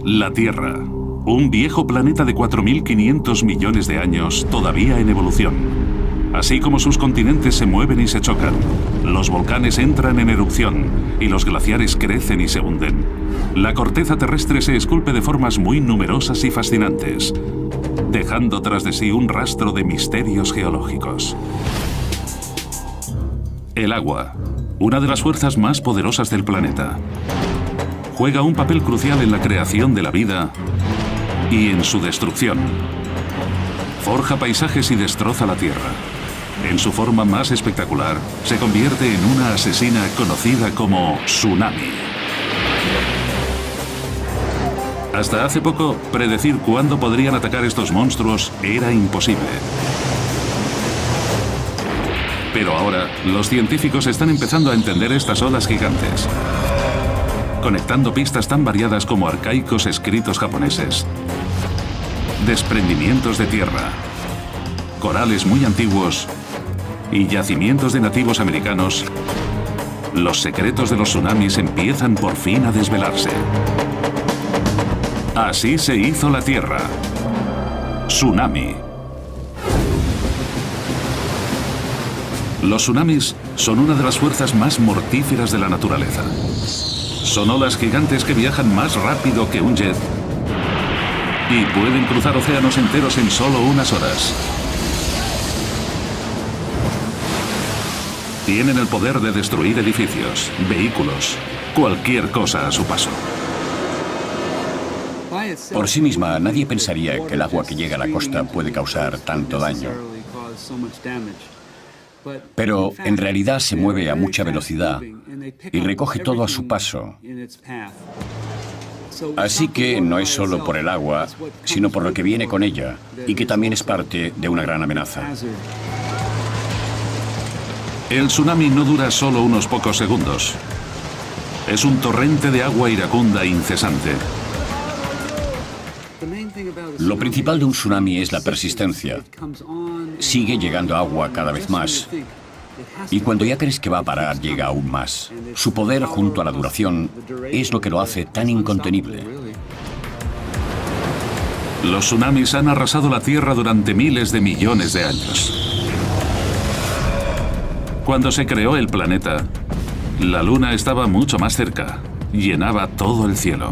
La Tierra, un viejo planeta de 4.500 millones de años todavía en evolución. Así como sus continentes se mueven y se chocan, los volcanes entran en erupción y los glaciares crecen y se hunden. La corteza terrestre se esculpe de formas muy numerosas y fascinantes, dejando tras de sí un rastro de misterios geológicos. El agua, una de las fuerzas más poderosas del planeta, juega un papel crucial en la creación de la vida y en su destrucción. Forja paisajes y destroza la Tierra. En su forma más espectacular, se convierte en una asesina conocida como tsunami. Hasta hace poco, predecir cuándo podrían atacar estos monstruos era imposible. Pero ahora, los científicos están empezando a entender estas olas gigantes, conectando pistas tan variadas como arcaicos escritos japoneses, desprendimientos de tierra, corales muy antiguos y yacimientos de nativos americanos. Los secretos de los tsunamis empiezan por fin a desvelarse. Así se hizo la Tierra. Tsunami. Los tsunamis son una de las fuerzas más mortíferas de la naturaleza. Son olas gigantes que viajan más rápido que un jet y pueden cruzar océanos enteros en solo unas horas. Tienen el poder de destruir edificios, vehículos, cualquier cosa a su paso. Por sí misma, nadie pensaría que el agua que llega a la costa puede causar tanto daño. Pero en realidad se mueve a mucha velocidad y recoge todo a su paso. Así que no es solo por el agua, sino por lo que viene con ella, y que también es parte de una gran amenaza. El tsunami no dura solo unos pocos segundos. Es un torrente de agua iracunda incesante. Lo principal de un tsunami es la persistencia. Sigue llegando agua cada vez más. Y cuando ya crees que va a parar, llega aún más. Su poder junto a la duración es lo que lo hace tan incontenible. Los tsunamis han arrasado la Tierra durante miles de millones de años. Cuando se creó el planeta, la Luna estaba mucho más cerca, llenaba todo el cielo.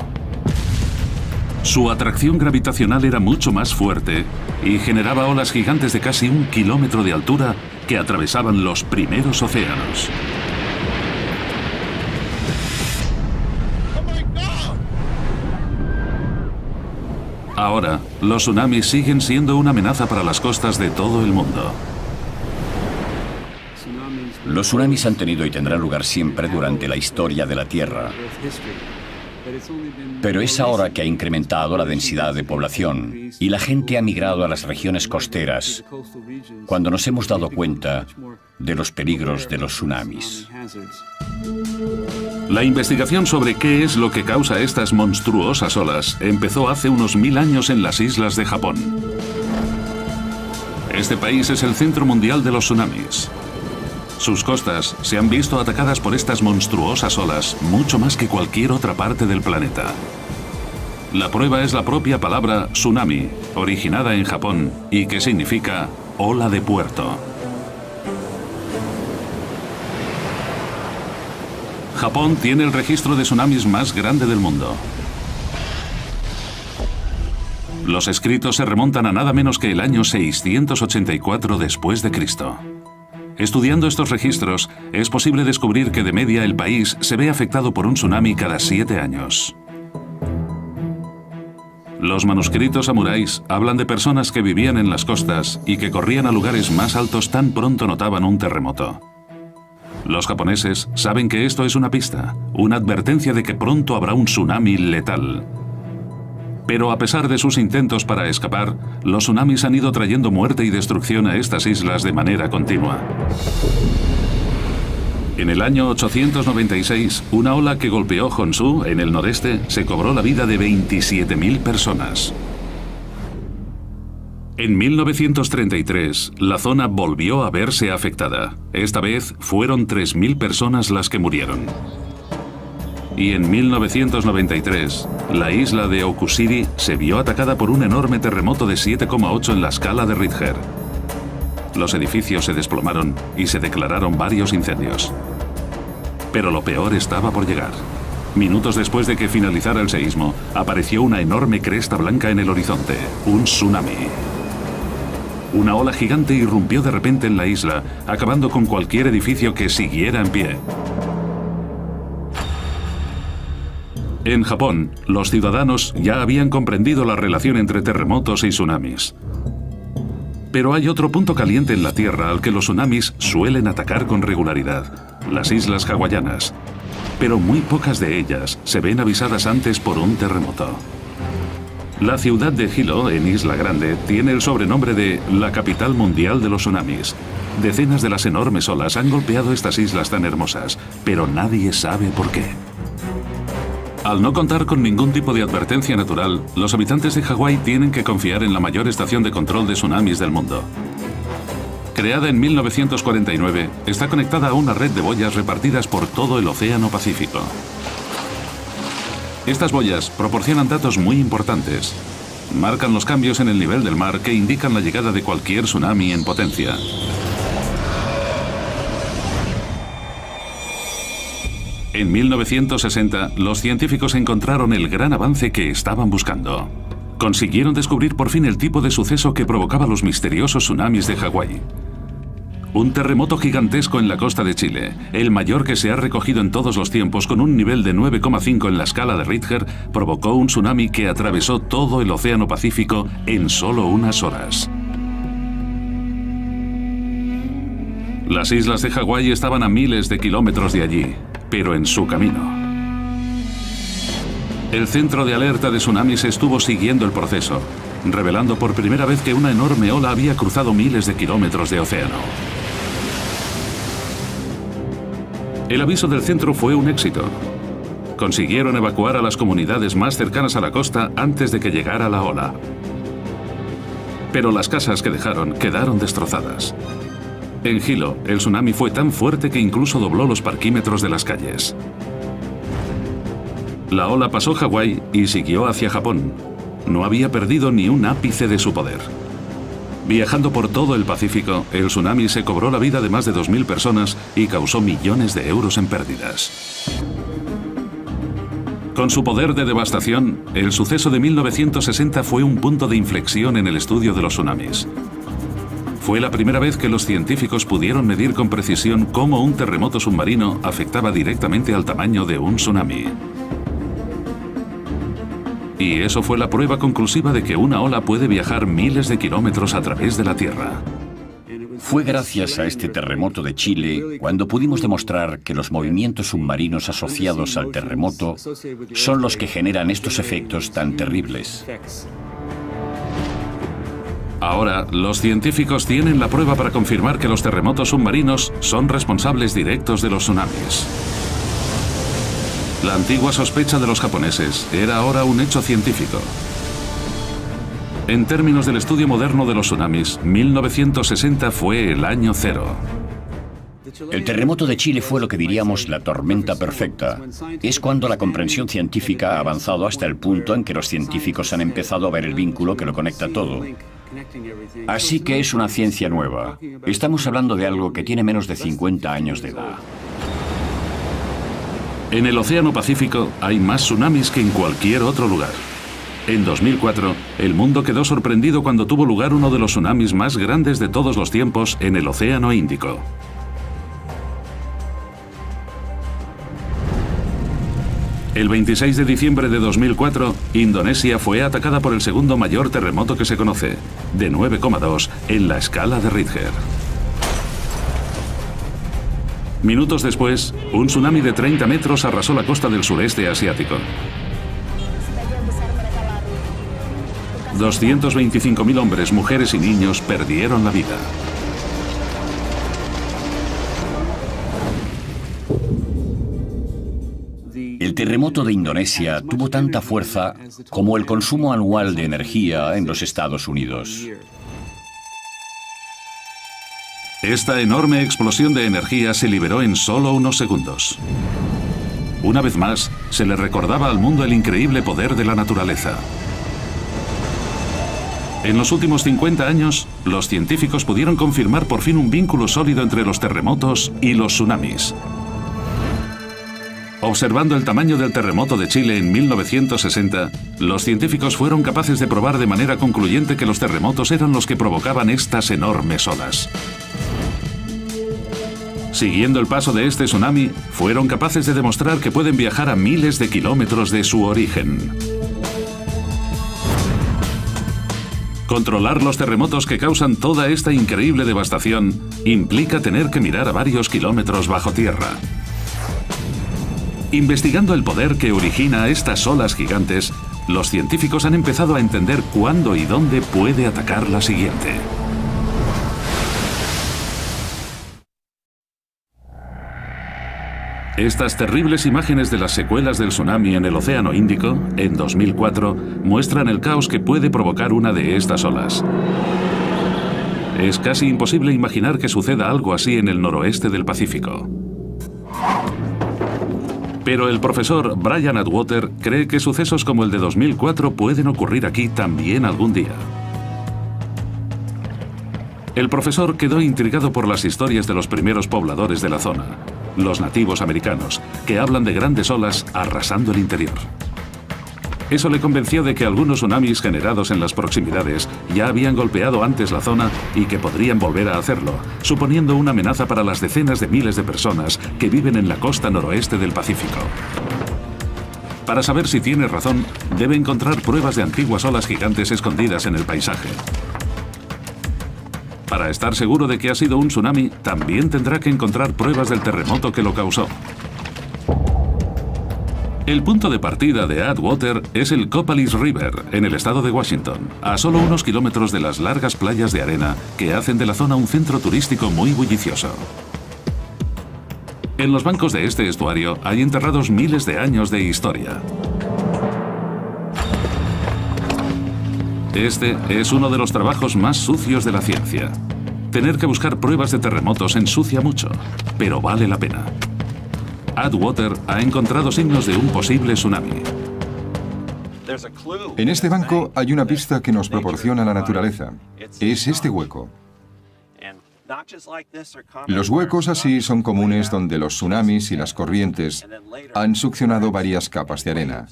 Su atracción gravitacional era mucho más fuerte y generaba olas gigantes de casi 1 kilómetro de altura que atravesaban los primeros océanos. Ahora, los tsunamis siguen siendo una amenaza para las costas de todo el mundo. Los tsunamis han tenido y tendrán lugar siempre durante la historia de la Tierra. Pero es ahora que ha incrementado la densidad de población y la gente ha migrado a las regiones costeras, cuando nos hemos dado cuenta de los peligros de los tsunamis. La investigación sobre qué es lo que causa estas monstruosas olas empezó hace unos 1000 años en las islas de Japón. Este país es el centro mundial de los tsunamis. Sus costas se han visto atacadas por estas monstruosas olas mucho más que cualquier otra parte del planeta. La prueba es la propia palabra tsunami, originada en Japón y que significa ola de puerto. Japón tiene el registro de tsunamis más grande del mundo. Los escritos se remontan a nada menos que el año 684 después de Cristo. Estudiando estos registros, es posible descubrir que de media el país se ve afectado por un tsunami cada 7 años. Los manuscritos samuráis hablan de personas que vivían en las costas y que corrían a lugares más altos tan pronto notaban un terremoto. Los japoneses saben que esto es una pista, una advertencia de que pronto habrá un tsunami letal. Pero a pesar de sus intentos para escapar, los tsunamis han ido trayendo muerte y destrucción a estas islas de manera continua. En el año 896, una ola que golpeó Honshu, en el noreste, se cobró la vida de 27.000 personas. En 1933, la zona volvió a verse afectada. Esta vez fueron 3.000 personas las que murieron. Y en 1993, la isla de Okusiri se vio atacada por un enorme terremoto de 7,8 en la escala de Richter. Los edificios se desplomaron y se declararon varios incendios. Pero lo peor estaba por llegar. Minutos después de que finalizara el seísmo, apareció una enorme cresta blanca en el horizonte, un tsunami. Una ola gigante irrumpió de repente en la isla, acabando con cualquier edificio que siguiera en pie. En Japón, los ciudadanos ya habían comprendido la relación entre terremotos y tsunamis. Pero hay otro punto caliente en la Tierra al que los tsunamis suelen atacar con regularidad: las islas hawaianas. Pero muy pocas de ellas se ven avisadas antes por un terremoto. La ciudad de Hilo, en Isla Grande, tiene el sobrenombre de la capital mundial de los tsunamis. Decenas de las enormes olas han golpeado estas islas tan hermosas, pero nadie sabe por qué. Al no contar con ningún tipo de advertencia natural, los habitantes de Hawái tienen que confiar en la mayor estación de control de tsunamis del mundo. Creada en 1949, está conectada a una red de boyas repartidas por todo el Océano Pacífico. Estas boyas proporcionan datos muy importantes. Marcan los cambios en el nivel del mar que indican la llegada de cualquier tsunami en potencia. En 1960, los científicos encontraron el gran avance que estaban buscando. Consiguieron descubrir por fin el tipo de suceso que provocaba los misteriosos tsunamis de Hawái. Un terremoto gigantesco en la costa de Chile, el mayor que se ha recogido en todos los tiempos, con un nivel de 9,5 en la escala de Richter, provocó un tsunami que atravesó todo el Océano Pacífico en solo unas horas. Las islas de Hawái estaban a miles de kilómetros de allí, pero en su camino. El centro de alerta de tsunamis estuvo siguiendo el proceso, revelando por primera vez que una enorme ola había cruzado miles de kilómetros de océano. El aviso del centro fue un éxito. Consiguieron evacuar a las comunidades más cercanas a la costa antes de que llegara la ola. Pero las casas que dejaron quedaron destrozadas. En Hilo, el tsunami fue tan fuerte que incluso dobló los parquímetros de las calles. La ola pasó Hawái y siguió hacia Japón. No había perdido ni un ápice de su poder. Viajando por todo el Pacífico, el tsunami se cobró la vida de más de 2.000 personas y causó millones de euros en pérdidas. Con su poder de devastación, el suceso de 1960 fue un punto de inflexión en el estudio de los tsunamis. Fue la primera vez que los científicos pudieron medir con precisión cómo un terremoto submarino afectaba directamente al tamaño de un tsunami. Y eso fue la prueba conclusiva de que una ola puede viajar miles de kilómetros a través de la Tierra. Fue gracias a este terremoto de Chile cuando pudimos demostrar que los movimientos submarinos asociados al terremoto son los que generan estos efectos tan terribles. Ahora, los científicos tienen la prueba para confirmar que los terremotos submarinos son responsables directos de los tsunamis. La antigua sospecha de los japoneses era ahora un hecho científico. En términos del estudio moderno de los tsunamis, 1960 fue el año cero. El terremoto de Chile fue lo que diríamos la tormenta perfecta. Es cuando la comprensión científica ha avanzado hasta el punto en que los científicos han empezado a ver el vínculo que lo conecta todo. Así que es una ciencia nueva. Estamos hablando de algo que tiene menos de 50 años de edad. En el Océano Pacífico hay más tsunamis que en cualquier otro lugar. En 2004, el mundo quedó sorprendido cuando tuvo lugar uno de los tsunamis más grandes de todos los tiempos en el Océano Índico. El 26 de diciembre de 2004, Indonesia fue atacada por el segundo mayor terremoto que se conoce, de 9,2 en la escala de Richter. Minutos después, un tsunami de 30 metros arrasó la costa del sureste asiático. 225.000 hombres, mujeres y niños perdieron la vida. El terremoto de Indonesia tuvo tanta fuerza como el consumo anual de energía en los Estados Unidos. Esta enorme explosión de energía se liberó en solo unos segundos. Una vez más, se le recordaba al mundo el increíble poder de la naturaleza. En los últimos 50 años, los científicos pudieron confirmar por fin un vínculo sólido entre los terremotos y los tsunamis. Observando el tamaño del terremoto de Chile en 1960, los científicos fueron capaces de probar de manera concluyente que los terremotos eran los que provocaban estas enormes olas. Siguiendo el paso de este tsunami, fueron capaces de demostrar que pueden viajar a miles de kilómetros de su origen. Controlar los terremotos que causan toda esta increíble devastación implica tener que mirar a varios kilómetros bajo tierra. Investigando el poder que origina estas olas gigantes, los científicos han empezado a entender cuándo y dónde puede atacar la siguiente. Estas terribles imágenes de las secuelas del tsunami en el Océano Índico, en 2004, muestran el caos que puede provocar una de estas olas. Es casi imposible imaginar que suceda algo así en el noroeste del Pacífico. Pero el profesor Brian Atwater cree que sucesos como el de 2004 pueden ocurrir aquí también algún día. El profesor quedó intrigado por las historias de los primeros pobladores de la zona, los nativos americanos, que hablan de grandes olas arrasando el interior. Eso le convenció de que algunos tsunamis generados en las proximidades ya habían golpeado antes la zona y que podrían volver a hacerlo, suponiendo una amenaza para las decenas de miles de personas que viven en la costa noroeste del Pacífico. Para saber si tiene razón, debe encontrar pruebas de antiguas olas gigantes escondidas en el paisaje. Para estar seguro de que ha sido un tsunami, también tendrá que encontrar pruebas del terremoto que lo causó. El punto de partida de Atwater es el Copalice River, en el estado de Washington, a solo unos kilómetros de las largas playas de arena que hacen de la zona un centro turístico muy bullicioso. En los bancos de este estuario hay enterrados miles de años de historia. Este es uno de los trabajos más sucios de la ciencia. Tener que buscar pruebas de terremotos ensucia mucho, pero vale la pena. Atwater ha encontrado signos de un posible tsunami. En este banco hay una pista que nos proporciona la naturaleza. Es este hueco. Los huecos así son comunes donde los tsunamis y las corrientes han succionado varias capas de arena.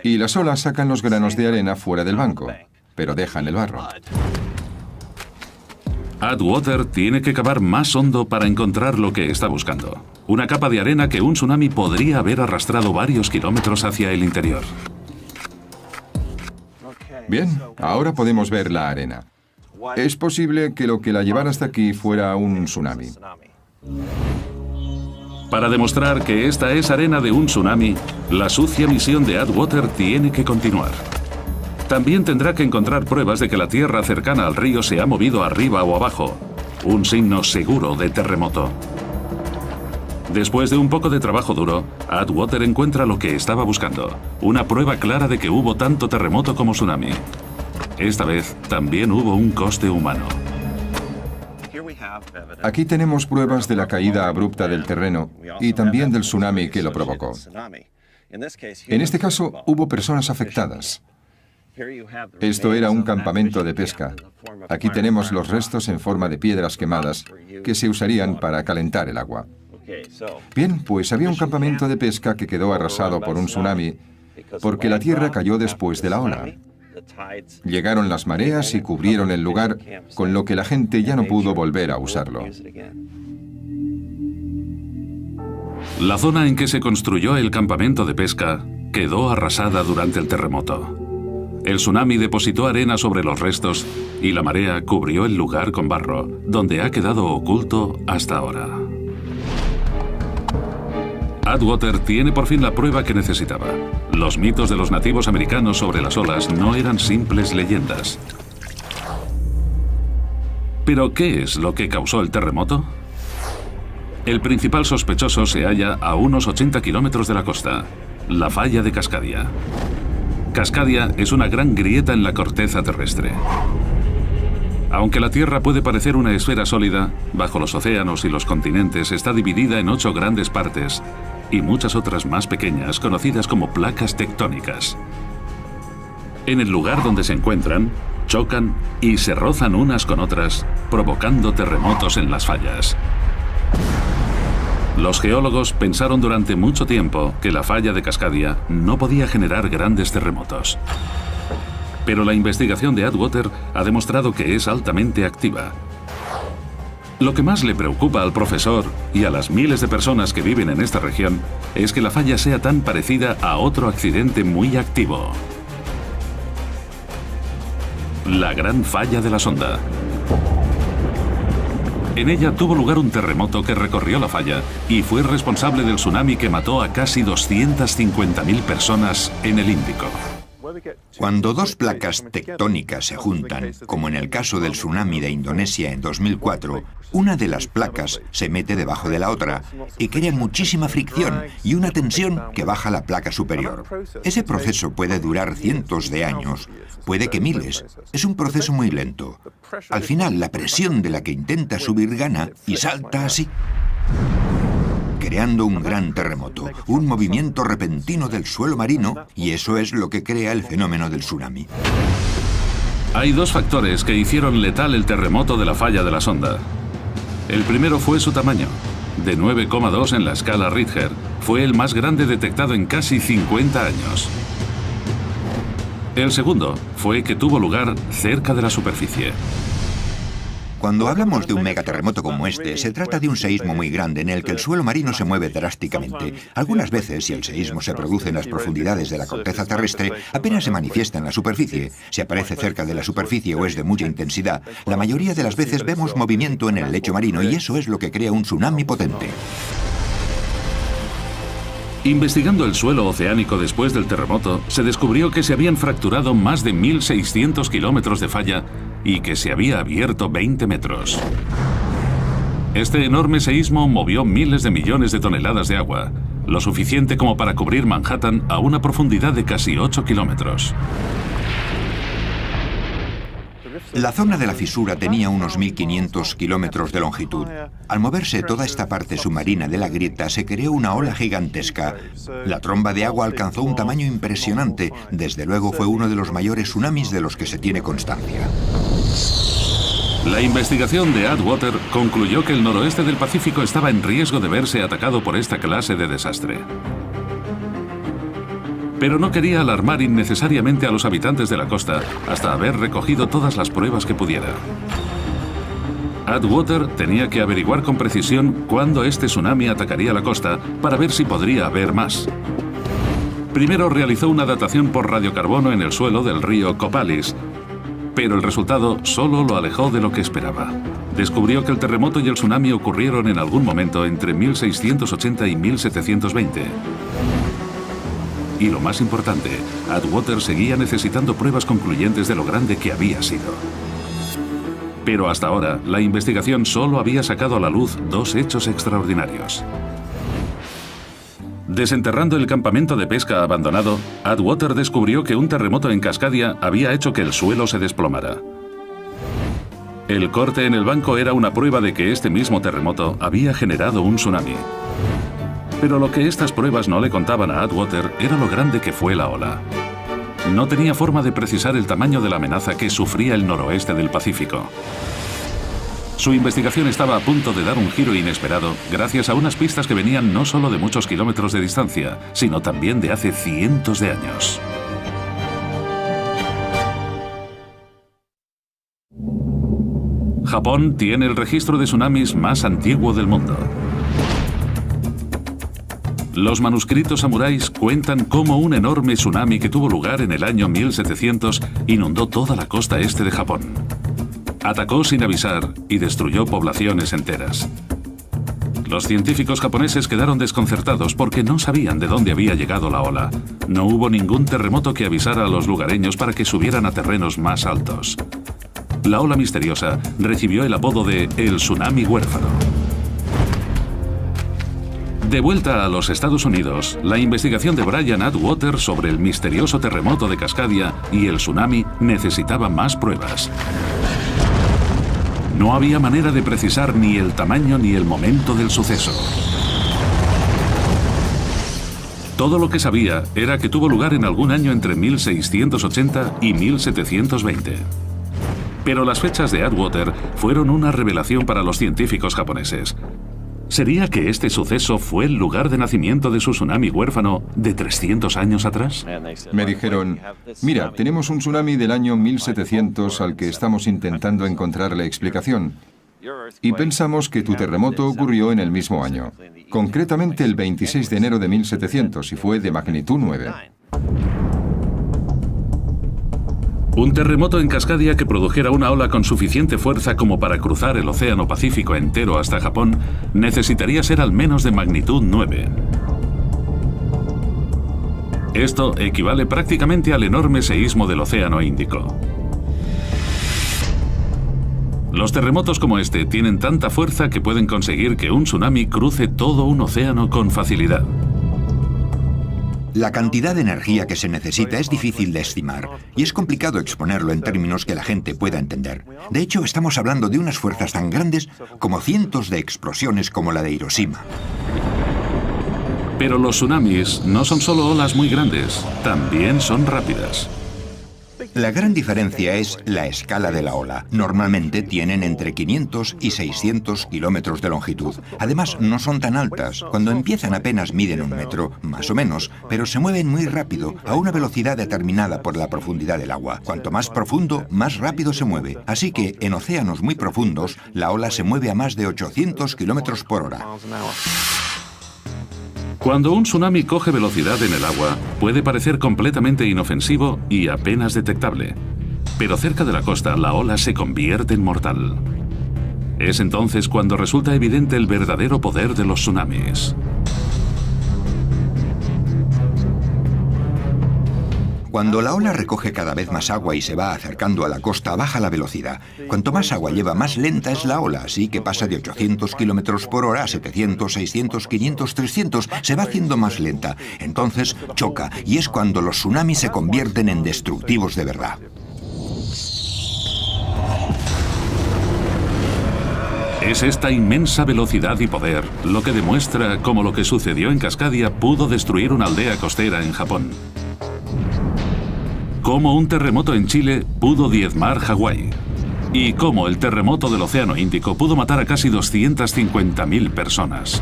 Y las olas sacan los granos de arena fuera del banco, pero dejan el barro. Atwater tiene que cavar más hondo para encontrar lo que está buscando. Una capa de arena que un tsunami podría haber arrastrado varios kilómetros hacia el interior. Bien, ahora podemos ver la arena. Es posible que lo que la llevara hasta aquí fuera un tsunami. Para demostrar que esta es arena de un tsunami, la sucia misión de Atwater tiene que continuar. También tendrá que encontrar pruebas de que la tierra cercana al río se ha movido arriba o abajo, un signo seguro de terremoto. Después de un poco de trabajo duro, Atwater encuentra lo que estaba buscando, una prueba clara de que hubo tanto terremoto como tsunami. Esta vez también hubo un coste humano. Aquí tenemos pruebas de la caída abrupta del terreno y también del tsunami que lo provocó. En este caso, hubo personas afectadas. Esto era un campamento de pesca. Aquí tenemos los restos en forma de piedras quemadas que se usarían para calentar el agua. Bien, pues había un campamento de pesca que quedó arrasado por un tsunami porque la tierra cayó después de la ola. Llegaron las mareas y cubrieron el lugar, con lo que la gente ya no pudo volver a usarlo. La zona en que se construyó el campamento de pesca quedó arrasada durante el terremoto. El tsunami depositó arena sobre los restos y la marea cubrió el lugar con barro, donde ha quedado oculto hasta ahora. Atwater tiene por fin la prueba que necesitaba. Los mitos de los nativos americanos sobre las olas no eran simples leyendas. ¿Pero qué es lo que causó el terremoto? El principal sospechoso se halla a unos 80 kilómetros de la costa, la falla de Cascadia. Cascadia es una gran grieta en la corteza terrestre. Aunque la Tierra puede parecer una esfera sólida, bajo los océanos y los continentes está dividida en 8 grandes partes, y muchas otras más pequeñas conocidas como placas tectónicas. En el lugar donde se encuentran, chocan y se rozan unas con otras, provocando terremotos en las fallas. Los geólogos pensaron durante mucho tiempo que la falla de Cascadia no podía generar grandes terremotos. Pero la investigación de Atwater ha demostrado que es altamente activa. Lo que más le preocupa al profesor y a las miles de personas que viven en esta región es que la falla sea tan parecida a otro accidente muy activo. La Gran Falla de la Sonda. En ella tuvo lugar un terremoto que recorrió la falla y fue responsable del tsunami que mató a casi 250.000 personas en el Índico. Cuando dos placas tectónicas se juntan, como en el caso del tsunami de Indonesia en 2004, una de las placas se mete debajo de la otra y crea muchísima fricción y una tensión que baja la placa superior. Ese proceso puede durar cientos de años, puede que miles. Es un proceso muy lento. Al final, la presión de la que intenta subir gana y salta así, creando un gran terremoto, un movimiento repentino del suelo marino, y eso es lo que crea el fenómeno del tsunami. Hay dos factores que hicieron letal el terremoto de la falla de la Sonda. El primero fue su tamaño. De 9,2 en la escala Richter, fue el más grande detectado en casi 50 años. El segundo fue que tuvo lugar cerca de la superficie. Cuando hablamos de un megaterremoto como este, se trata de un seísmo muy grande en el que el suelo marino se mueve drásticamente. Algunas veces, si el seísmo se produce en las profundidades de la corteza terrestre, apenas se manifiesta en la superficie. Si aparece cerca de la superficie o es de mucha intensidad, la mayoría de las veces vemos movimiento en el lecho marino y eso es lo que crea un tsunami potente. Investigando el suelo oceánico después del terremoto, se descubrió que se habían fracturado más de 1.600 kilómetros de falla y que se había abierto 20 metros. Este enorme seísmo movió miles de millones de toneladas de agua, lo suficiente como para cubrir Manhattan a una profundidad de casi 8 kilómetros. La zona de la fisura tenía unos 1.500 kilómetros de longitud. Al moverse toda esta parte submarina de la grieta se creó una ola gigantesca. La tromba de agua alcanzó un tamaño impresionante. Desde luego fue uno de los mayores tsunamis de los que se tiene constancia. La investigación de Atwater concluyó que el noroeste del Pacífico estaba en riesgo de verse atacado por esta clase de desastre. Pero no quería alarmar innecesariamente a los habitantes de la costa hasta haber recogido todas las pruebas que pudiera. Atwater tenía que averiguar con precisión cuándo este tsunami atacaría la costa para ver si podría haber más. Primero realizó una datación por radiocarbono en el suelo del río Copalis, pero el resultado solo lo alejó de lo que esperaba. Descubrió que el terremoto y el tsunami ocurrieron en algún momento entre 1680 y 1720. Y lo más importante, Atwater seguía necesitando pruebas concluyentes de lo grande que había sido. Pero hasta ahora, la investigación solo había sacado a la luz dos hechos extraordinarios. Desenterrando el campamento de pesca abandonado, Atwater descubrió que un terremoto en Cascadia había hecho que el suelo se desplomara. El corte en el banco era una prueba de que este mismo terremoto había generado un tsunami. Pero lo que estas pruebas no le contaban a Atwater era lo grande que fue la ola. No tenía forma de precisar el tamaño de la amenaza que sufría el noroeste del Pacífico. Su investigación estaba a punto de dar un giro inesperado gracias a unas pistas que venían no solo de muchos kilómetros de distancia, sino también de hace cientos de años. Japón tiene el registro de tsunamis más antiguo del mundo. Los manuscritos samuráis cuentan cómo un enorme tsunami que tuvo lugar en el año 1700 inundó toda la costa este de Japón. Atacó sin avisar y destruyó poblaciones enteras. Los científicos japoneses quedaron desconcertados porque no sabían de dónde había llegado la ola. No hubo ningún terremoto que avisara a los lugareños para que subieran a terrenos más altos. La ola misteriosa recibió el apodo de el tsunami huérfano. De vuelta a los Estados Unidos, la investigación de Brian Atwater sobre el misterioso terremoto de Cascadia y el tsunami necesitaba más pruebas. No había manera de precisar ni el tamaño ni el momento del suceso. Todo lo que sabía era que tuvo lugar en algún año entre 1680 y 1720. Pero las fechas de Atwater fueron una revelación para los científicos japoneses. ¿Sería que este suceso fue el lugar de nacimiento de su tsunami huérfano de 300 años atrás? Me dijeron, mira, tenemos un tsunami del año 1700 al que estamos intentando encontrar la explicación. Y pensamos que tu terremoto ocurrió en el mismo año, concretamente el 26 de enero de 1700, y fue de magnitud 9. Un terremoto en Cascadia que produjera una ola con suficiente fuerza como para cruzar el Océano Pacífico entero hasta Japón necesitaría ser al menos de magnitud 9. Esto equivale prácticamente al enorme seísmo del Océano Índico. Los terremotos como este tienen tanta fuerza que pueden conseguir que un tsunami cruce todo un océano con facilidad. La cantidad de energía que se necesita es difícil de estimar y es complicado exponerlo en términos que la gente pueda entender. De hecho, estamos hablando de unas fuerzas tan grandes como cientos de explosiones como la de Hiroshima. Pero los tsunamis no son solo olas muy grandes, también son rápidas. La gran diferencia es la escala de la ola. Normalmente tienen entre 500 y 600 kilómetros de longitud. Además, no son tan altas. Cuando empiezan apenas miden 1 metro, más o menos, pero se mueven muy rápido, a una velocidad determinada por la profundidad del agua. Cuanto más profundo, más rápido se mueve. Así que, en océanos muy profundos, la ola se mueve a más de 800 kilómetros por hora. Cuando un tsunami coge velocidad en el agua, puede parecer completamente inofensivo y apenas detectable. Pero cerca de la costa, la ola se convierte en mortal. Es entonces cuando resulta evidente el verdadero poder de los tsunamis. Cuando la ola recoge cada vez más agua y se va acercando a la costa, baja la velocidad. Cuanto más agua lleva, más lenta es la ola, así que pasa de 800 kilómetros por hora a 700, 600, 500, 300. Se va haciendo más lenta. Entonces choca, y es cuando los tsunamis se convierten en destructivos de verdad. Es esta inmensa velocidad y poder lo que demuestra cómo lo que sucedió en Cascadia pudo destruir una aldea costera en Japón. Cómo un terremoto en Chile pudo diezmar Hawái. Y cómo el terremoto del Océano Índico pudo matar a casi 250.000 personas.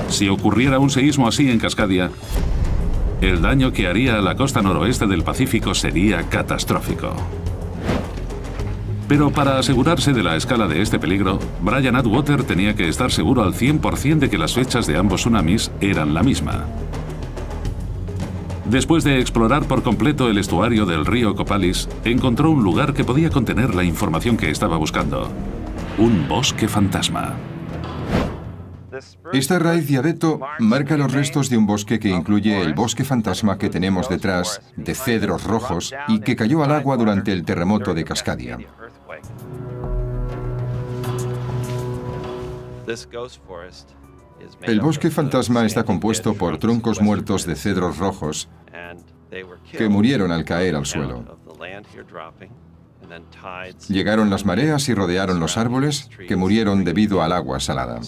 Si ocurriera un seísmo así en Cascadia, el daño que haría a la costa noroeste del Pacífico sería catastrófico. Pero para asegurarse de la escala de este peligro, Brian Atwater tenía que estar seguro al 100% de que las fechas de ambos tsunamis eran la misma. Después de explorar por completo el estuario del río Copalis, encontró un lugar que podía contener la información que estaba buscando. Un bosque fantasma. Esta raíz de abeto marca los restos de un bosque que incluye el bosque fantasma que tenemos detrás, de cedros rojos, y que cayó al agua durante el terremoto de Cascadia. El bosque fantasma está compuesto por troncos muertos de cedros rojos que murieron al caer al suelo. Llegaron las mareas y rodearon los árboles, que murieron debido al agua salada.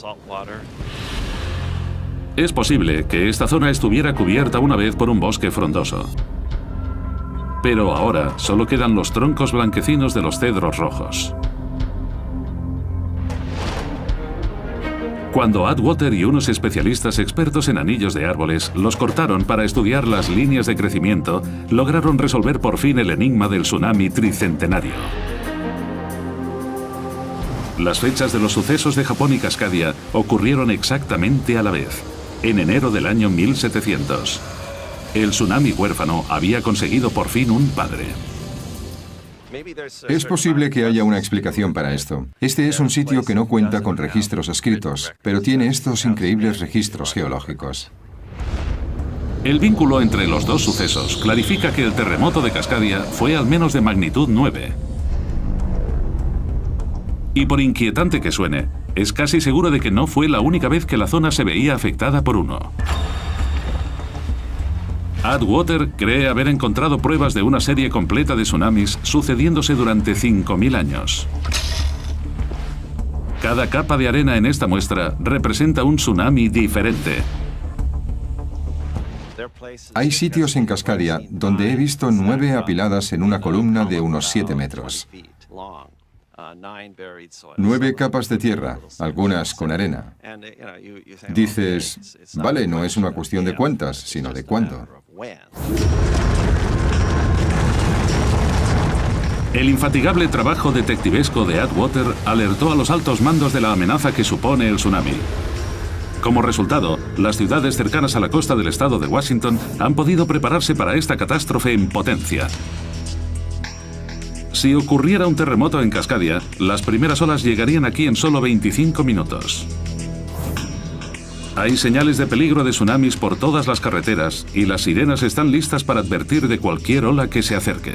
Es posible que esta zona estuviera cubierta una vez por un bosque frondoso. Pero ahora solo quedan los troncos blanquecinos de los cedros rojos. Cuando Atwater y unos especialistas expertos en anillos de árboles los cortaron para estudiar las líneas de crecimiento, lograron resolver por fin el enigma del tsunami tricentenario. Las fechas de los sucesos de Japón y Cascadia ocurrieron exactamente a la vez, en enero del año 1700. El tsunami huérfano había conseguido por fin un padre. Es posible que haya una explicación para esto. Este es un sitio que no cuenta con registros escritos, pero tiene estos increíbles registros geológicos. El vínculo entre los dos sucesos clarifica que el terremoto de Cascadia fue al menos de magnitud 9. Y por inquietante que suene, es casi seguro de que no fue la única vez que la zona se veía afectada por uno. Atwater cree haber encontrado pruebas de una serie completa de tsunamis sucediéndose durante 5.000 años. Cada capa de arena en esta muestra representa un tsunami diferente, Hay sitios en Cascadia donde he visto 9 apiladas en una columna de unos 7 metros. 9 capas de tierra, algunas con arena. Dices, vale, no es una cuestión de cuántas, sino de cuándo. El infatigable trabajo detectivesco de Atwater alertó a los altos mandos de la amenaza que supone el tsunami. Como resultado, las ciudades cercanas a la costa del estado de Washington han podido prepararse para esta catástrofe en potencia. Si ocurriera un terremoto en Cascadia, las primeras olas llegarían aquí en solo 25 minutos. Hay señales de peligro de tsunamis por todas las carreteras y las sirenas están listas para advertir de cualquier ola que se acerque.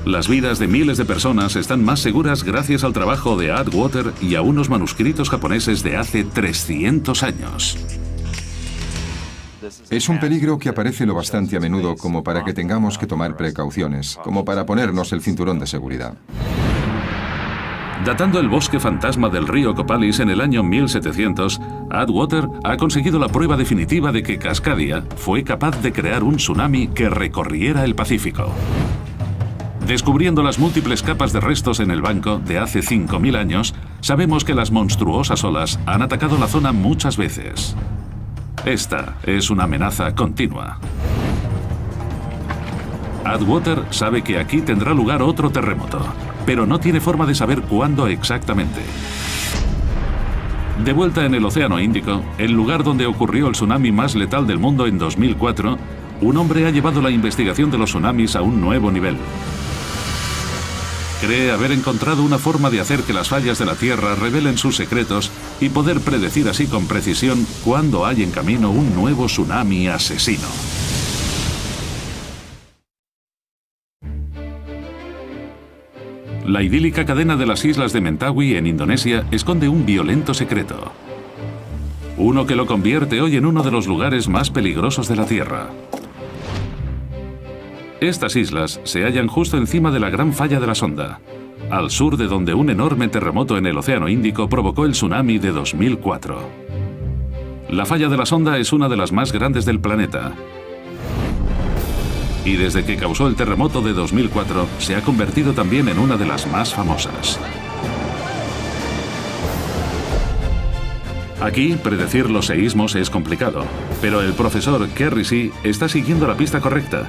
Las vidas de miles de personas están más seguras gracias al trabajo de Atwater y a unos manuscritos japoneses de hace 300 años. Es un peligro que aparece lo bastante a menudo como para que tengamos que tomar precauciones, como para ponernos el cinturón de seguridad. Datando el bosque fantasma del río Copalis en el año 1700, Atwater ha conseguido la prueba definitiva de que Cascadia fue capaz de crear un tsunami que recorriera el Pacífico. Descubriendo las múltiples capas de restos en el banco de hace 5.000 años, sabemos que las monstruosas olas han atacado la zona muchas veces. Esta es una amenaza continua. Atwater sabe que aquí tendrá lugar otro terremoto, pero no tiene forma de saber cuándo exactamente. De vuelta en el Océano Índico, el lugar donde ocurrió el tsunami más letal del mundo en 2004, un hombre ha llevado la investigación de los tsunamis a un nuevo nivel. Cree haber encontrado una forma de hacer que las fallas de la Tierra revelen sus secretos y poder predecir así con precisión cuándo hay en camino un nuevo tsunami asesino. La idílica cadena de las islas de Mentawai en Indonesia esconde un violento secreto. Uno que lo convierte hoy en uno de los lugares más peligrosos de la Tierra. Estas islas se hallan justo encima de la Gran Falla de la Sonda, al sur de donde un enorme terremoto en el Océano Índico provocó el tsunami de 2004. La Falla de la Sonda es una de las más grandes del planeta. Y desde que causó el terremoto de 2004, se ha convertido también en una de las más famosas. Aquí, predecir los seísmos es complicado, pero el profesor Kerry See está siguiendo la pista correcta.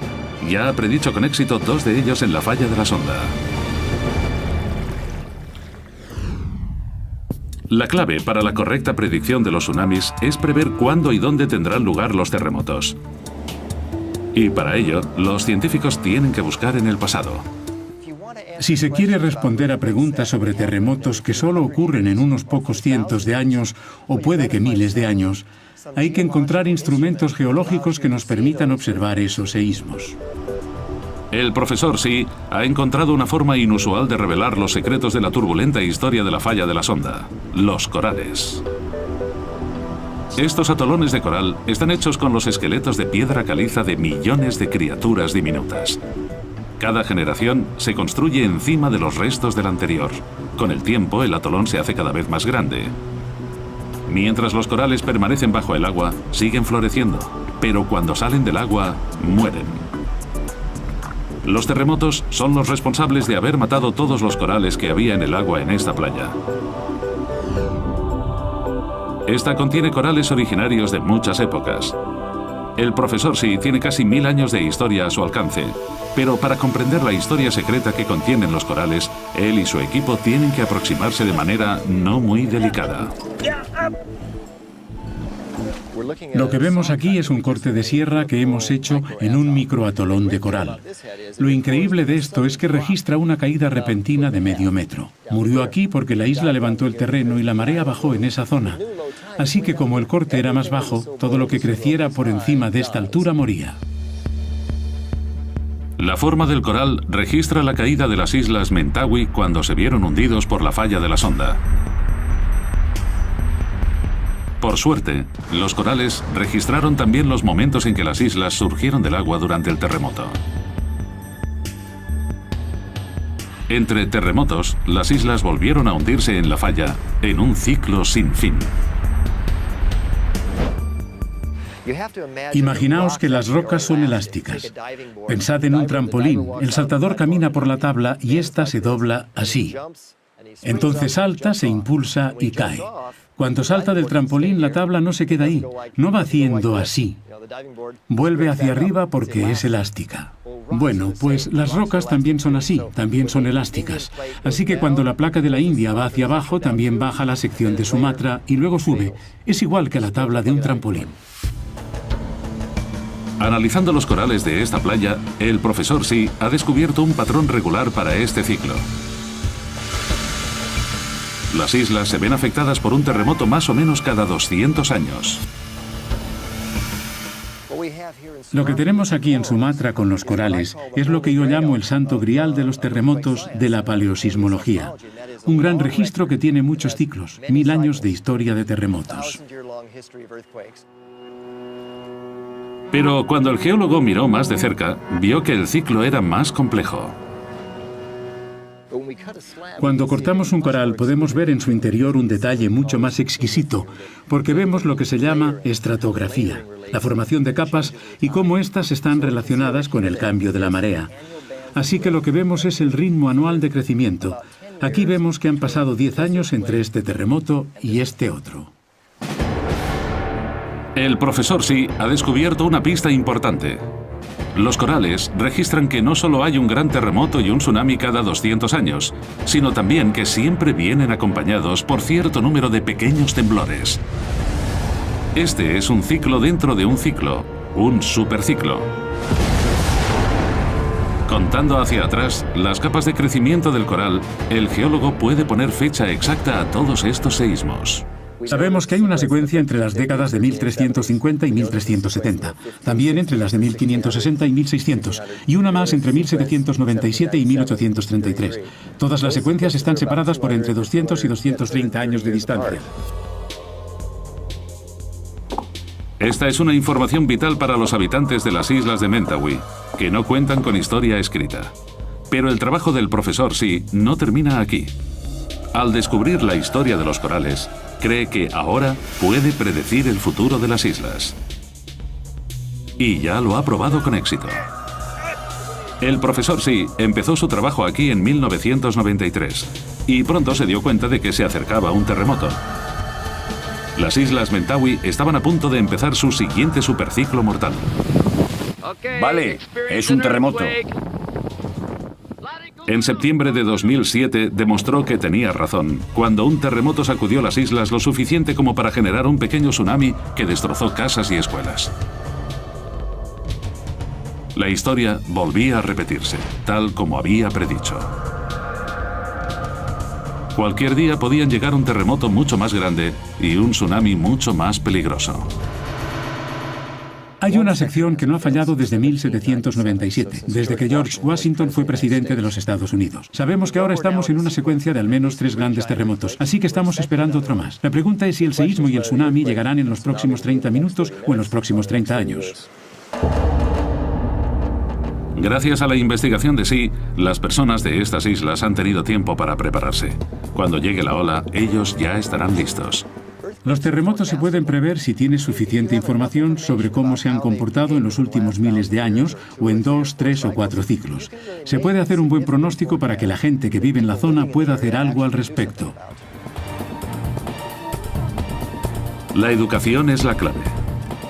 Ya ha predicho con éxito 2 de ellos en la Falla de la Sonda. La clave para la correcta predicción de los tsunamis es prever cuándo y dónde tendrán lugar los terremotos. Y para ello, los científicos tienen que buscar en el pasado. Si se quiere responder a preguntas sobre terremotos que solo ocurren en unos pocos cientos de años, o puede que miles de años, hay que encontrar instrumentos geológicos que nos permitan observar esos seísmos. El profesor See ha encontrado una forma inusual de revelar los secretos de la turbulenta historia de la Falla de la Sonda: los corales. Estos atolones de coral están hechos con los esqueletos de piedra caliza de millones de criaturas diminutas. Cada generación se construye encima de los restos del anterior. Con el tiempo, el atolón se hace cada vez más grande. Mientras los corales permanecen bajo el agua, siguen floreciendo, pero cuando salen del agua, mueren. Los terremotos son los responsables de haber matado todos los corales que había en el agua en esta playa. Esta contiene corales originarios de muchas épocas. El profesor See tiene casi 1000 años de historia a su alcance, pero para comprender la historia secreta que contienen los corales, él y su equipo tienen que aproximarse de manera no muy delicada. Lo que vemos aquí es un corte de sierra que hemos hecho en un microatolón de coral. Lo increíble de esto es que registra una caída repentina de medio metro. Murió aquí porque la isla levantó el terreno y la marea bajó en esa zona. Así que como el corte era más bajo, todo lo que creciera por encima de esta altura moría. La forma del coral registra la caída de las islas Mentawai cuando se vieron hundidos por la Falla de la Sonda. Por suerte, los corales registraron también los momentos en que las islas surgieron del agua durante el terremoto. Entre terremotos, las islas volvieron a hundirse en la falla en un ciclo sin fin. Imaginaos que las rocas son elásticas. Pensad en un trampolín. El saltador camina por la tabla y ésta se dobla así. Entonces salta, se impulsa y cae. Cuando salta del trampolín, la tabla no se queda ahí, no va haciendo así. Vuelve hacia arriba porque es elástica. Bueno, pues las rocas también son así, también son elásticas. Así que cuando la placa de la India va hacia abajo, también baja la sección de Sumatra y luego sube. Es igual que la tabla de un trampolín. Analizando los corales de esta playa, el profesor Xi ha descubierto un patrón regular para este ciclo. Las islas se ven afectadas por un terremoto más o menos cada 200 años. Lo que tenemos aquí en Sumatra con los corales es lo que yo llamo el santo grial de los terremotos de la paleosismología. Un gran registro que tiene muchos ciclos, 1000 años de historia de terremotos. Pero cuando el geólogo miró más de cerca, vio que el ciclo era más complejo. Cuando cortamos un coral podemos ver en su interior un detalle mucho más exquisito, porque vemos lo que se llama estratografía, la formación de capas y cómo éstas están relacionadas con el cambio de la marea. Así que lo que vemos es el ritmo anual de crecimiento. Aquí vemos que han pasado 10 años entre este terremoto y este otro. El profesor Xi ha descubierto una pista importante. Los corales registran que no solo hay un gran terremoto y un tsunami cada 200 años, sino también que siempre vienen acompañados por cierto número de pequeños temblores. Este es un ciclo dentro de un ciclo, un superciclo. Contando hacia atrás las capas de crecimiento del coral, el geólogo puede poner fecha exacta a todos estos seísmos. Sabemos que hay una secuencia entre las décadas de 1350 y 1370, también entre las de 1560 y 1600, y una más entre 1797 y 1833. Todas las secuencias están separadas por entre 200 y 230 años de distancia. Esta es una información vital para los habitantes de las islas de Mentawai, que no cuentan con historia escrita. Pero el trabajo del profesor Xi no termina aquí. Al descubrir la historia de los corales, cree que ahora puede predecir el futuro de las islas. Y ya lo ha probado con éxito. El profesor Xi empezó su trabajo aquí en 1993 y pronto se dio cuenta de que se acercaba un terremoto. Las islas Mentawai estaban a punto de empezar su siguiente superciclo mortal. Vale, es un terremoto. En septiembre de 2007 demostró que tenía razón, cuando un terremoto sacudió las islas lo suficiente como para generar un pequeño tsunami que destrozó casas y escuelas. La historia volvía a repetirse, tal como había predicho. Cualquier día podían llegar un terremoto mucho más grande y un tsunami mucho más peligroso. Hay una sección que no ha fallado desde 1797, desde que George Washington fue presidente de los Estados Unidos. Sabemos que ahora estamos en una secuencia de al menos 3 grandes terremotos, así que estamos esperando otro más. La pregunta es si el seísmo y el tsunami llegarán en los próximos 30 minutos o en los próximos 30 años. Gracias a la investigación de Xi, las personas de estas islas han tenido tiempo para prepararse. Cuando llegue la ola, ellos ya estarán listos. Los terremotos se pueden prever si tienes suficiente información sobre cómo se han comportado en los últimos miles de años o en 2, 3 o 4 ciclos. Se puede hacer un buen pronóstico para que la gente que vive en la zona pueda hacer algo al respecto. La educación es la clave.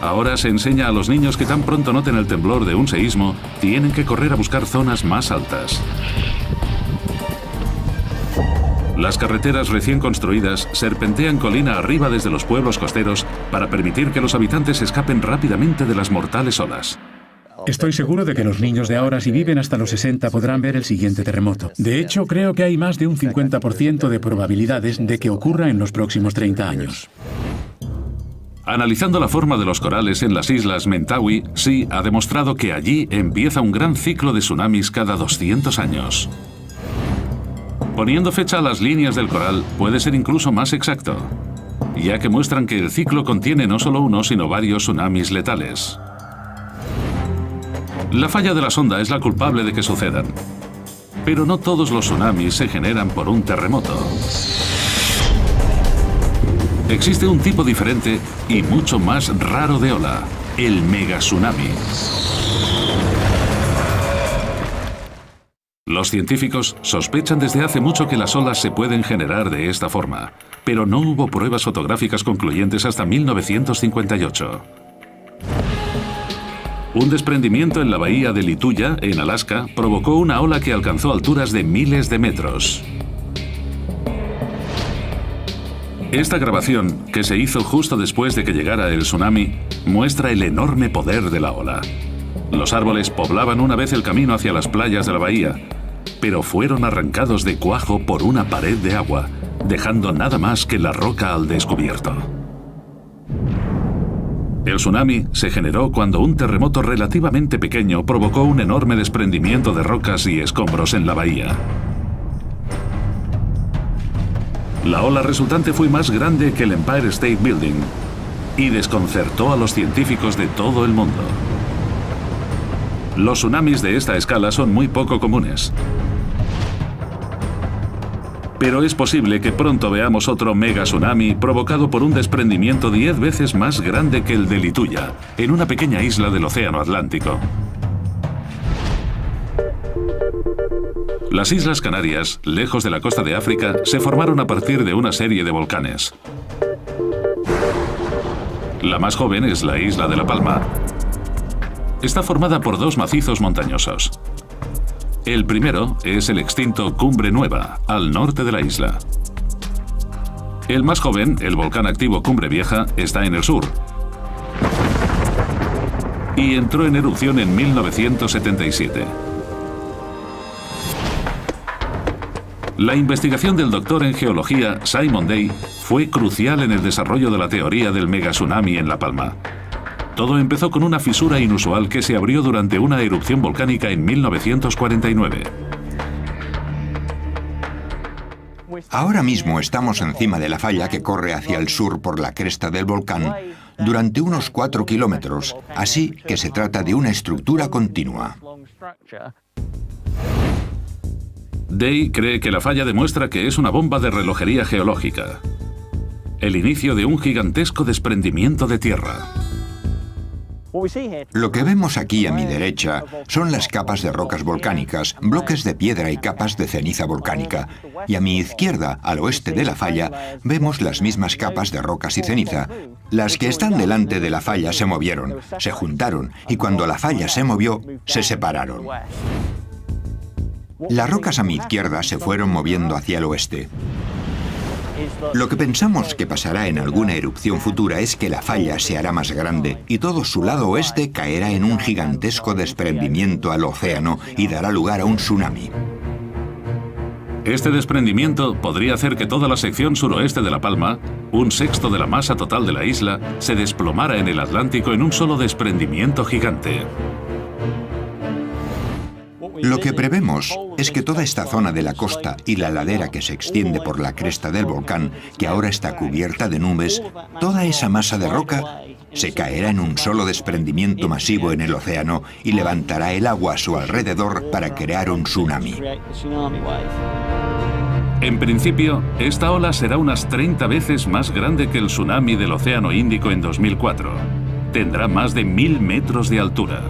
Ahora se enseña a los niños que tan pronto noten el temblor de un seísmo, tienen que correr a buscar zonas más altas. Las carreteras recién construidas serpentean colina arriba desde los pueblos costeros para permitir que los habitantes escapen rápidamente de las mortales olas. Estoy seguro de que los niños de ahora, si viven hasta los 60, podrán ver el siguiente terremoto. De hecho, creo que hay más de un 50% de probabilidades de que ocurra en los próximos 30 años. Analizando la forma de los corales en las islas Mentawai, Xi ha demostrado que allí empieza un gran ciclo de tsunamis cada 200 años. Poniendo fecha a las líneas del coral puede ser incluso más exacto, ya que muestran que el ciclo contiene no solo uno, sino varios tsunamis letales. La falla de la sonda es la culpable de que sucedan, pero no todos los tsunamis se generan por un terremoto. Existe un tipo diferente y mucho más raro de ola, el megatsunami. Los científicos sospechan desde hace mucho que las olas se pueden generar de esta forma, pero no hubo pruebas fotográficas concluyentes hasta 1958. Un desprendimiento en la bahía de Lituya, en Alaska, provocó una ola que alcanzó alturas de miles de metros. Esta grabación, que se hizo justo después de que llegara el tsunami, muestra el enorme poder de la ola. Los árboles poblaban una vez el camino hacia las playas de la bahía, pero fueron arrancados de cuajo por una pared de agua, dejando nada más que la roca al descubierto. El tsunami se generó cuando un terremoto relativamente pequeño provocó un enorme desprendimiento de rocas y escombros en la bahía. La ola resultante fue más grande que el Empire State Building y desconcertó a los científicos de todo el mundo. Los tsunamis de esta escala son muy poco comunes. Pero es posible que pronto veamos otro mega tsunami provocado por un desprendimiento 10 veces más grande que el de Lituya, en una pequeña isla del Océano Atlántico. Las Islas Canarias, lejos de la costa de África, se formaron a partir de una serie de volcanes. La más joven es la isla de La Palma. Está formada por dos macizos montañosos. El primero es el extinto Cumbre Nueva, al norte de la isla. El más joven, el volcán activo Cumbre Vieja, está en el sur. Y entró en erupción en 1977. La investigación del doctor en geología Simon Day fue crucial en el desarrollo de la teoría del megatsunami en La Palma. Todo empezó con una fisura inusual que se abrió durante una erupción volcánica en 1949. Ahora mismo estamos encima de la falla que corre hacia el sur por la cresta del volcán durante unos 4 kilómetros, así que se trata de una estructura continua. Day cree que la falla demuestra que es una bomba de relojería geológica. El inicio de un gigantesco desprendimiento de tierra. Lo que vemos aquí a mi derecha son las capas de rocas volcánicas, bloques de piedra y capas de ceniza volcánica. Y a mi izquierda, al oeste de la falla, vemos las mismas capas de rocas y ceniza. Las que están delante de la falla se movieron, se juntaron, y cuando la falla se movió, se separaron. Las rocas a mi izquierda se fueron moviendo hacia el oeste. Lo que pensamos que pasará en alguna erupción futura es que la falla se hará más grande y todo su lado oeste caerá en un gigantesco desprendimiento al océano y dará lugar a un tsunami. Este desprendimiento podría hacer que toda la sección suroeste de La Palma, un sexto de la masa total de la isla, se desplomara en el Atlántico en un solo desprendimiento gigante. Lo que prevemos es que toda esta zona de la costa y la ladera que se extiende por la cresta del volcán, que ahora está cubierta de nubes, toda esa masa de roca se caerá en un solo desprendimiento masivo en el océano y levantará el agua a su alrededor para crear un tsunami. En principio, esta ola será unas 30 veces más grande que el tsunami del Océano Índico en 2004. Tendrá más de 1000 metros de altura.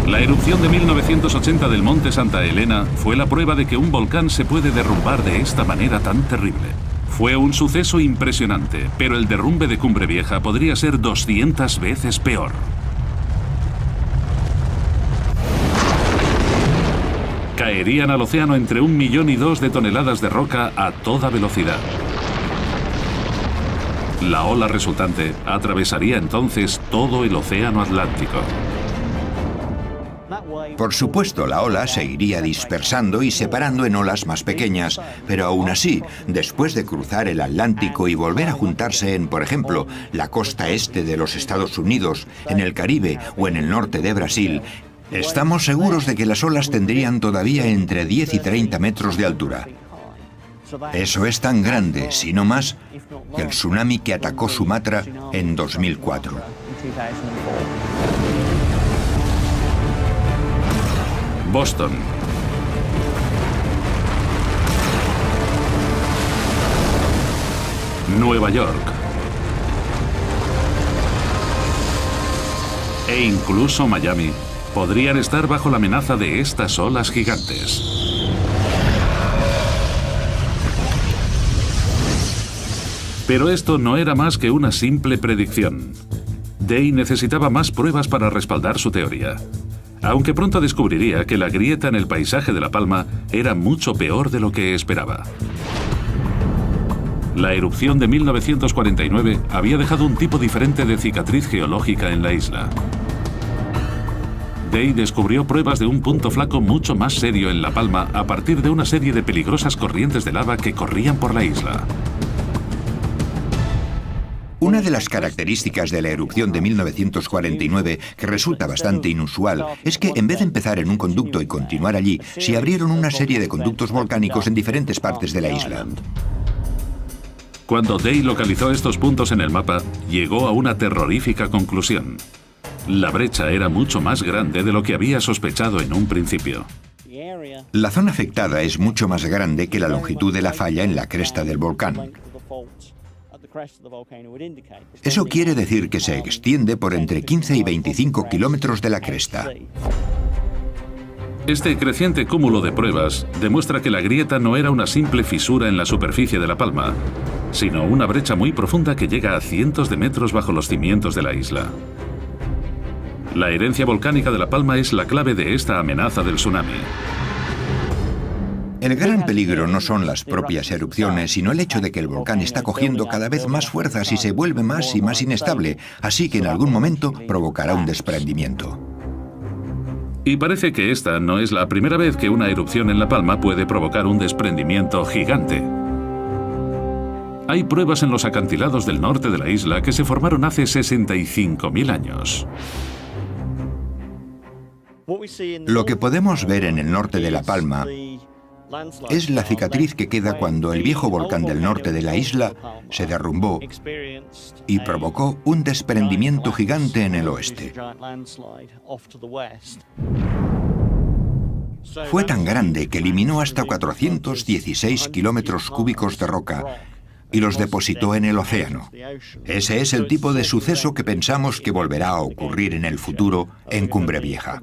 La erupción de 1980 del Monte Santa Elena fue la prueba de que un volcán se puede derrumbar de esta manera tan terrible. Fue un suceso impresionante, pero el derrumbe de Cumbre Vieja podría ser 200 veces peor. Caerían al océano entre 1 millón y 2 de toneladas de roca a toda velocidad. La ola resultante atravesaría entonces todo el océano Atlántico. Por supuesto, la ola se iría dispersando y separando en olas más pequeñas, pero aún así, después de cruzar el Atlántico y volver a juntarse en, por ejemplo, la costa este de los Estados Unidos, en el Caribe o en el norte de Brasil, estamos seguros de que las olas tendrían todavía entre 10 y 30 metros de altura. Eso es tan grande, si no más, que el tsunami que atacó Sumatra en 2004. Boston. Nueva York. e incluso Miami podrían estar bajo la amenaza de estas olas gigantes. Pero esto no era más que una simple predicción. Day necesitaba más pruebas para respaldar su teoría, aunque pronto descubriría que la grieta en el paisaje de La Palma era mucho peor de lo que esperaba. La erupción de 1949 había dejado un tipo diferente de cicatriz geológica en la isla. Day descubrió pruebas de un punto flaco mucho más serio en La Palma a partir de una serie de peligrosas corrientes de lava que corrían por la isla. Una de las características de la erupción de 1949, que resulta bastante inusual, es que en vez de empezar en un conducto y continuar allí, se abrieron una serie de conductos volcánicos en diferentes partes de la isla. Cuando Day localizó estos puntos en el mapa, llegó a una terrorífica conclusión. La brecha era mucho más grande de lo que había sospechado en un principio. La zona afectada es mucho más grande que la longitud de la falla en la cresta del volcán. Eso quiere decir que se extiende por entre 15 y 25 kilómetros de la cresta. Este creciente cúmulo de pruebas demuestra que la grieta no era una simple fisura en la superficie de La Palma, sino una brecha muy profunda que llega a cientos de metros bajo los cimientos de la isla. La herencia volcánica de La Palma es la clave de esta amenaza del tsunami. El gran peligro no son las propias erupciones, sino el hecho de que el volcán está cogiendo cada vez más fuerzas y se vuelve más y más inestable, así que en algún momento provocará un desprendimiento. Y parece que esta no es la primera vez que una erupción en La Palma puede provocar un desprendimiento gigante. Hay pruebas en los acantilados del norte de la isla que se formaron hace 65.000 años. Lo que podemos ver en el norte de La Palma es la cicatriz que queda cuando el viejo volcán del norte de la isla se derrumbó y provocó un desprendimiento gigante en el oeste. Fue tan grande que eliminó hasta 416 kilómetros cúbicos de roca y los depositó en el océano. Ese es el tipo de suceso que pensamos que volverá a ocurrir en el futuro en Cumbre Vieja.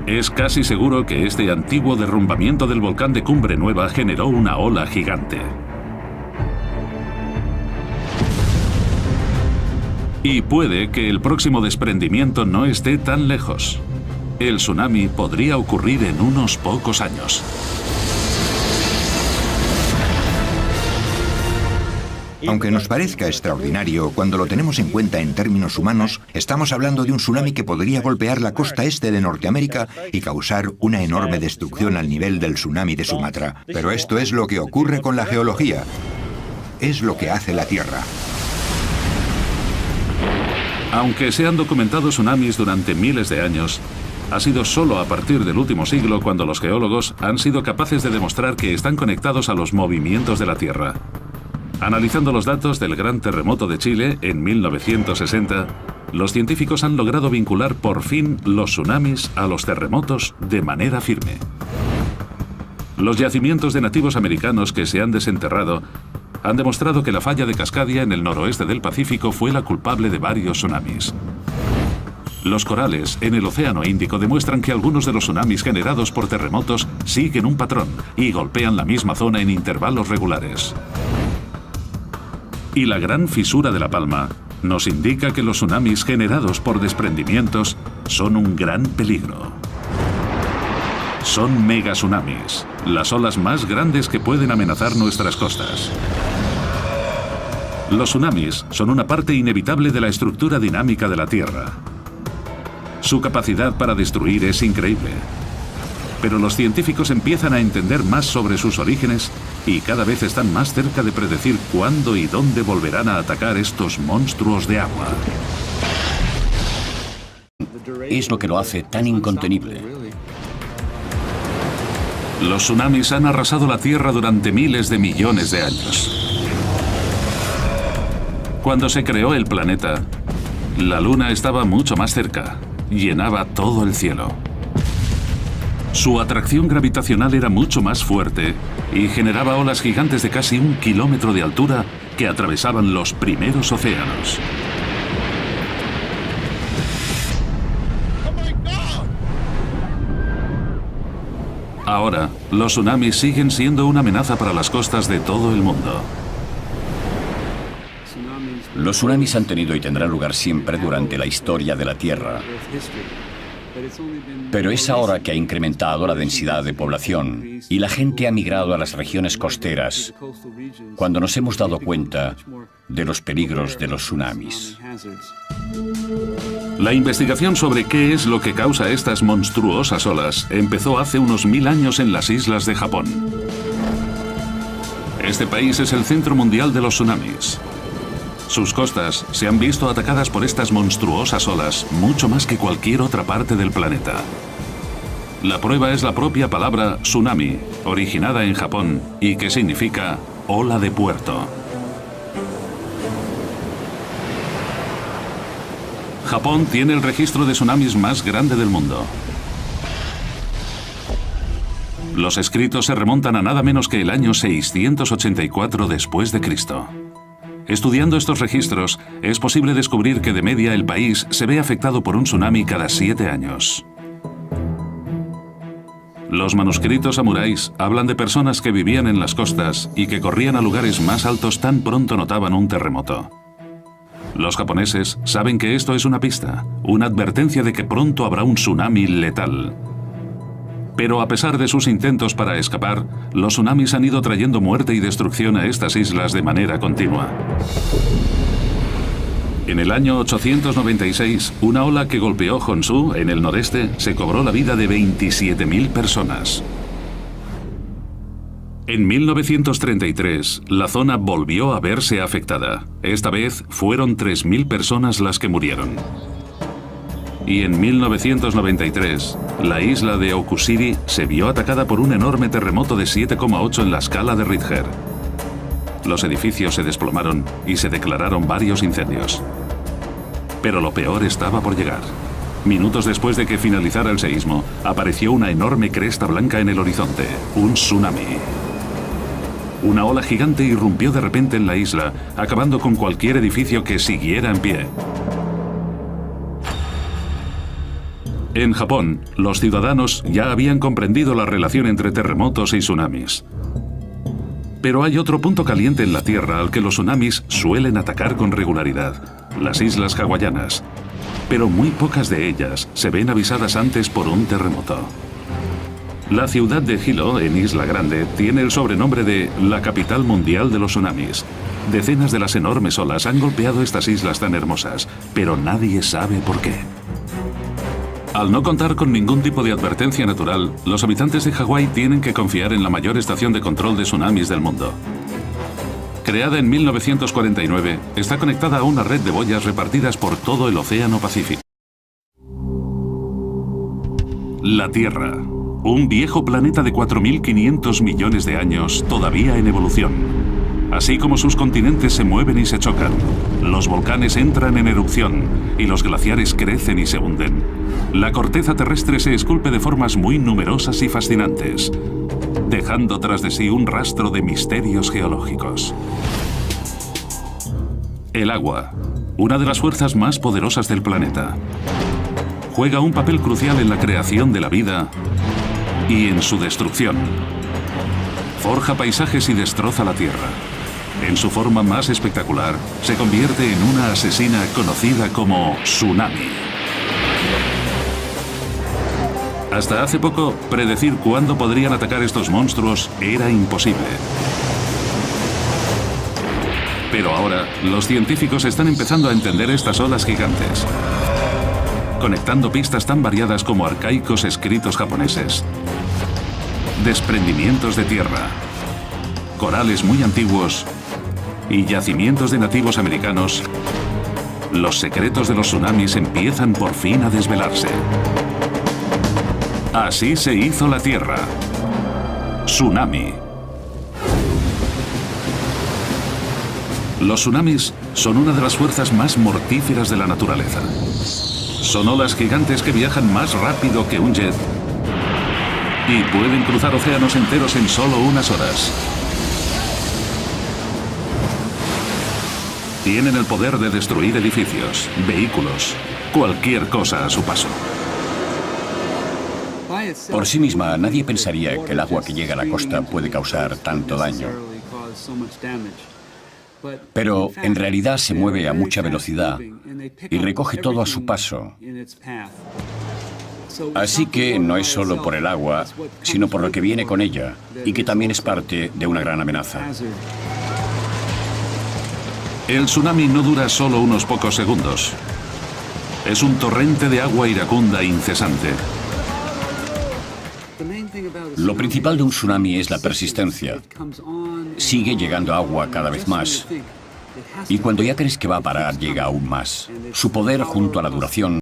Es casi seguro que este antiguo derrumbamiento del volcán de Cumbre Nueva generó una ola gigante. Y puede que el próximo desprendimiento no esté tan lejos. El tsunami podría ocurrir en unos pocos años. Aunque nos parezca extraordinario, cuando lo tenemos en cuenta en términos humanos, estamos hablando de un tsunami que podría golpear la costa este de Norteamérica y causar una enorme destrucción al nivel del tsunami de Sumatra. Pero esto es lo que ocurre con la geología. Es lo que hace la Tierra. Aunque se han documentado tsunamis durante miles de años, ha sido solo a partir del último siglo cuando los geólogos han sido capaces de demostrar que están conectados a los movimientos de la Tierra. Analizando los datos del gran terremoto de Chile en 1960, los científicos han logrado vincular por fin los tsunamis a los terremotos de manera firme. Los yacimientos de nativos americanos que se han desenterrado han demostrado que la falla de Cascadia en el noroeste del Pacífico fue la culpable de varios tsunamis. Los corales en el Océano Índico demuestran que algunos de los tsunamis generados por terremotos siguen un patrón y golpean la misma zona en intervalos regulares. Y la gran fisura de La Palma nos indica que los tsunamis generados por desprendimientos son un gran peligro. Son megatsunamis, las olas más grandes que pueden amenazar nuestras costas. Los tsunamis son una parte inevitable de la estructura dinámica de la Tierra. Su capacidad para destruir es increíble. Pero los científicos empiezan a entender más sobre sus orígenes y cada vez están más cerca de predecir cuándo y dónde volverán a atacar estos monstruos de agua. Es lo que lo hace tan incontenible. Los tsunamis han arrasado la Tierra durante miles de millones de años. Cuando se creó el planeta, la Luna estaba mucho más cerca, llenaba todo el cielo. Su atracción gravitacional era mucho más fuerte y generaba olas gigantes de casi 1 kilómetro de altura que atravesaban los primeros océanos. Ahora, los tsunamis siguen siendo una amenaza para las costas de todo el mundo. Los tsunamis han tenido y tendrán lugar siempre durante la historia de la Tierra. Pero es ahora que ha incrementado la densidad de población y la gente ha migrado a las regiones costeras cuando nos hemos dado cuenta de los peligros de los tsunamis. La investigación sobre qué es lo que causa estas monstruosas olas empezó hace unos 1000 años en las islas de Japón. Este país es el centro mundial de los tsunamis. Sus costas se han visto atacadas por estas monstruosas olas mucho más que cualquier otra parte del planeta. La prueba es la propia palabra tsunami, originada en Japón y que significa ola de puerto. Japón tiene el registro de tsunamis más grande del mundo. Los escritos se remontan a nada menos que el año 684 después de Cristo. Estudiando estos registros, es posible descubrir que de media el país se ve afectado por un tsunami cada 7 años. Los manuscritos samuráis hablan de personas que vivían en las costas y que corrían a lugares más altos tan pronto notaban un terremoto. Los japoneses saben que esto es una pista, una advertencia de que pronto habrá un tsunami letal. Pero a pesar de sus intentos para escapar, los tsunamis han ido trayendo muerte y destrucción a estas islas de manera continua. En el año 896, una ola que golpeó Honshu, en el noreste, se cobró la vida de 27.000 personas. En 1933, la zona volvió a verse afectada. Esta vez fueron 3.000 personas las que murieron. Y en 1993, la isla de Okusiri se vio atacada por un enorme terremoto de 7,8 en la escala de Richter. Los edificios se desplomaron y se declararon varios incendios. Pero lo peor estaba por llegar. Minutos después de que finalizara el seísmo, apareció una enorme cresta blanca en el horizonte, un tsunami. Una ola gigante irrumpió de repente en la isla, acabando con cualquier edificio que siguiera en pie. En Japón, los ciudadanos ya habían comprendido la relación entre terremotos y tsunamis. Pero hay otro punto caliente en la Tierra al que los tsunamis suelen atacar con regularidad: las islas hawaianas. Pero muy pocas de ellas se ven avisadas antes por un terremoto. La ciudad de Hilo, en Isla Grande, tiene el sobrenombre de la capital mundial de los tsunamis. Decenas de las enormes olas han golpeado estas islas tan hermosas, pero nadie sabe por qué. Al no contar con ningún tipo de advertencia natural, los habitantes de Hawái tienen que confiar en la mayor estación de control de tsunamis del mundo. Creada en 1949, está conectada a una red de boyas repartidas por todo el Océano Pacífico. La Tierra, un viejo planeta de 4.500 millones de años, todavía en evolución. Así como sus continentes se mueven y se chocan, los volcanes entran en erupción y los glaciares crecen y se hunden. La corteza terrestre se esculpe de formas muy numerosas y fascinantes, dejando tras de sí un rastro de misterios geológicos. El agua, una de las fuerzas más poderosas del planeta, juega un papel crucial en la creación de la vida y en su destrucción. Forja paisajes y destroza la Tierra. En su forma más espectacular, se convierte en una asesina conocida como tsunami. Hasta hace poco, predecir cuándo podrían atacar estos monstruos era imposible. Pero ahora, los científicos están empezando a entender estas olas gigantes, conectando pistas tan variadas como arcaicos escritos japoneses, desprendimientos de tierra, corales muy antiguos y yacimientos de nativos americanos. Los secretos de los tsunamis empiezan por fin a desvelarse. Así se hizo la Tierra. Tsunami. Los tsunamis son una de las fuerzas más mortíferas de la naturaleza. Son olas gigantes que viajan más rápido que un jet y pueden cruzar océanos enteros en solo unas horas. Tienen el poder de destruir edificios, vehículos, cualquier cosa a su paso. Por sí misma, nadie pensaría que el agua que llega a la costa puede causar tanto daño. Pero en realidad se mueve a mucha velocidad y recoge todo a su paso. Así que no es solo por el agua, sino por lo que viene con ella, y que también es parte de una gran amenaza. El tsunami no dura solo unos pocos segundos. Es un torrente de agua iracunda incesante. Lo principal de un tsunami es la persistencia. Sigue llegando agua cada vez más. Y cuando ya crees que va a parar, llega aún más. Su poder junto a la duración